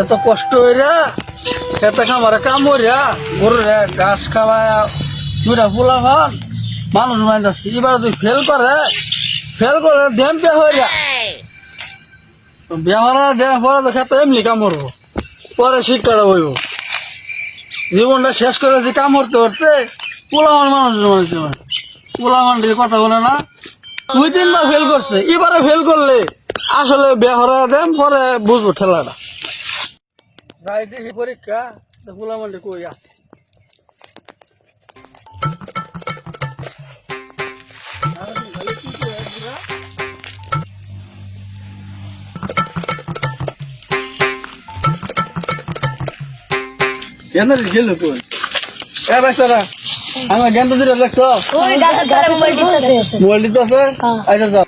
এত কষ্ট হইরা খেতে খামারে কাম হইরা গরুরে ঘাস খাওয়ায় দুইটা ফুলা ভান মানুষ মাইন যাচ্ছে। এবার তুই ফেল করে দেম বিয়া হইরা বিয়া হওয়ার দেম পরে তো খেতে এমনি কাম করবো, পরে শিক্ষাটা হইব। জীবনটা শেষ করে যে কাম করতে করতে পোলামান মানুষ পোলামান কথা বলে না। 2-3 বার ফেল করছে, এবারে ফেল করলে আসলে বিয়া হরা দেম পরে বুঝবো ঠেলাটা। যাই দেখি পরীক্ষা পোলামানটি কই আছে। গেন্দা গেল কই এ বাইসারা আমার গেন্দা দিরা দেখছো ওই গাছের তলে মোবাইল টিপতেছে। মোবাইল দিতেছে হ্যাঁ। আচ্ছা যাও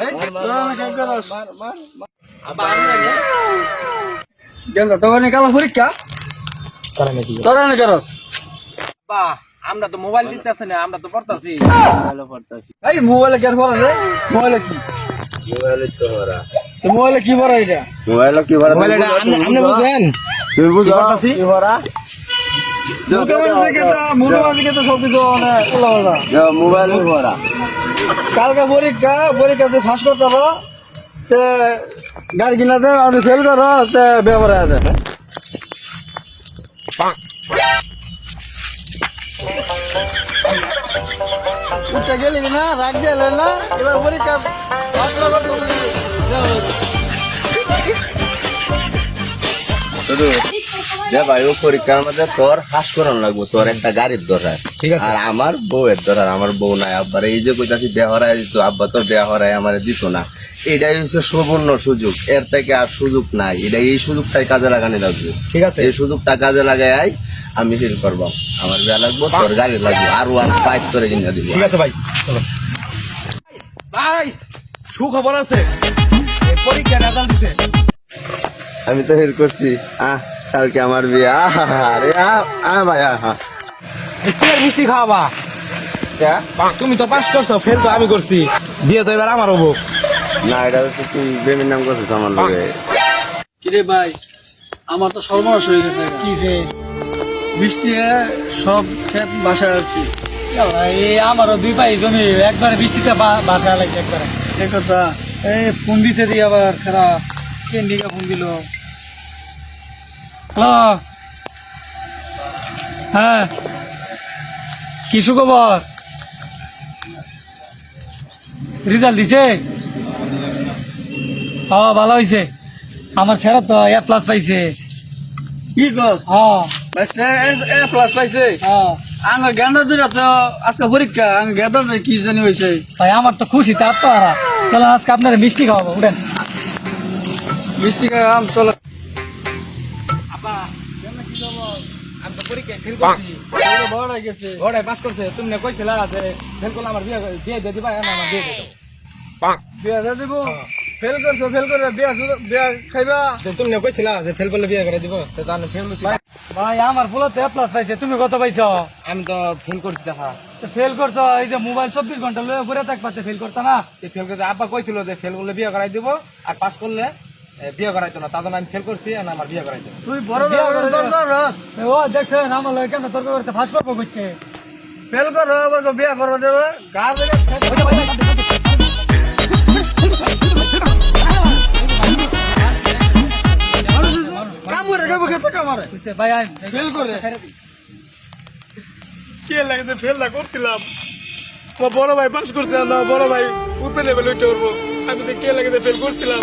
এই তোরা না কেন করস গেন্দা তো নে কালা পরীক্ষা তোরা না করস বা আমরা তো মোবাইল দিতেছি না, আমরা তো পড়তাছি। এই মোবাইলে কেন পড়া রে মোবাইলে কি মোবাইলে তো হরা তো মোবাইলে কি পড়া এটা মোবাইলে কি হরা মোবাইলটা আপনি বুঝেন? তুমি বুঝো পড়তাছি? কি হরা মুখে মাঝে তো সবকিছু মানে উল্লাপাল্টা। মোবাইলে হরা কালকে পরীক্ষা তুই ফার্স্ট করতে পারো তে গাড়ি কিনা দে আর ফেল করো তে ব্যবহার দে উঠতে গেলি না রাখ দিয়ে না এবার পরীক্ষা ভাই ও পরীক্ষার মধ্যে তোর হাস করানো লাগবো, তোর একটা গাড়ির দরকার। ঠিক আছে। আর আমার বউয়ের দরকার, আমার বউ নাই। আব্বার এই যে কইতাছি বিয়া হরাই দিত, আব্বা তো বিয়া হরাই আমার দিত না। এটাই হচ্ছে সুবর্ণ সুযোগ, এর থেকে আর সুযোগ নাই। এটা এই সুযোগটাই কাজে লাগানো লাগবে। ঠিক আছে। এই সুযোগটা কাজে লাগাই আমি ফিল করবো। আমার বিয়া লাগবো, তোর গাড়ি লাগবো, আর 1 করে কিনে দিব। ঠিক আছে ভাই, চলো ভাই। সুখবর আছে, এই পরীক্ষা রেজাল্ট দিছে। আমি তো ফিল করছি। কালকে আমার বিয়া। আরে ভাই কি আর মিষ্টি খাওয়াবা? তুমি তো পাস করছো, ফেল তো আমি করছি। বিয়ে তো এবার আমার হবো। না, এটা হচ্ছে তুই বেমির নাম করছিস আমার লগে। কিরে ভাই আমার তো সর্বনাশ হয়ে গেছে। কি যে বৃষ্টি সব ক্ষেত বাসায় আছি। আমারও 2 পাই জমি একবারে বৃষ্টিতে বাসা লাগছে একবারে। এই কথা এই ফোন দিছে দিয়ে আবার সারা কেন্ডিকা ফোন দিল। হ্যালো, হ্যাঁ কি সুখবর? রেজাল্ট দিছে? হ্যাঁ ভালো হয়েছে। আমার ছেড়া তো A+ পাইছে। কি কস হ্যাঁ প্লাস পাইছে? হ্যাঁ আমার গেন্দা দুইটা তো আজকে পরীক্ষা আমি গেন্দা কি জানি হয়েছে। ভাই আমার তো খুশি তা তো হারা। চলো আজকে আপনার মিষ্টি খাওয়াবো, উঠেন। বৃষ্টি আম চলো আব্বা আমি তো পরীক্ষায় ফেল করছি। বড় গেছে ঘরে পাস করছে। তুমি না কইছিলা যে ফেল করলে আমার বিয়ে দিয়ে দিয়ে দিবা, না আমার দিয়ে দিও। বিয়া দিয়ে দিব। ফেল করে বিয়া খাইবা। তুমি না কইছিলা যে ফেল করলে বিয়ে করে দিব, তো আমি ফেল করছি। ভাই আমার ফুলত A+ পাইছে, তুমি কত পাইছো? আমি তো ফেল করছি দেখা। ফেল করছো? এই যে মোবাইল 24 ঘন্টা লয়ে ঘুরে থাকতে ফেল করতো না? ফেল করতে আব্বা কইছিল যে ফেল করলে বিয়ে করাই দিব, আর পাস করলে বিয়ে করাইতো না। তার জন্য আমি ফেল করছি, আর আমার বিয়ে করাইতো। তুই বড় দরকার ও দেখছেন আমার লয়ে কেন তর্ক করতে ফাঁস করবো করতে? ফেল করো আবার বিয়া করবো দেবে গা দেবে কাম করে খাবো খেতে কামারে ভাই আইন ফেল করে কে লাগে ফেল না করছিলাম। বড় ভাই পাস করছে না, বড় ভাই উপরে লেভেল উঠে উঠবো। আমি তো কে লাগে ফেল করছিলাম।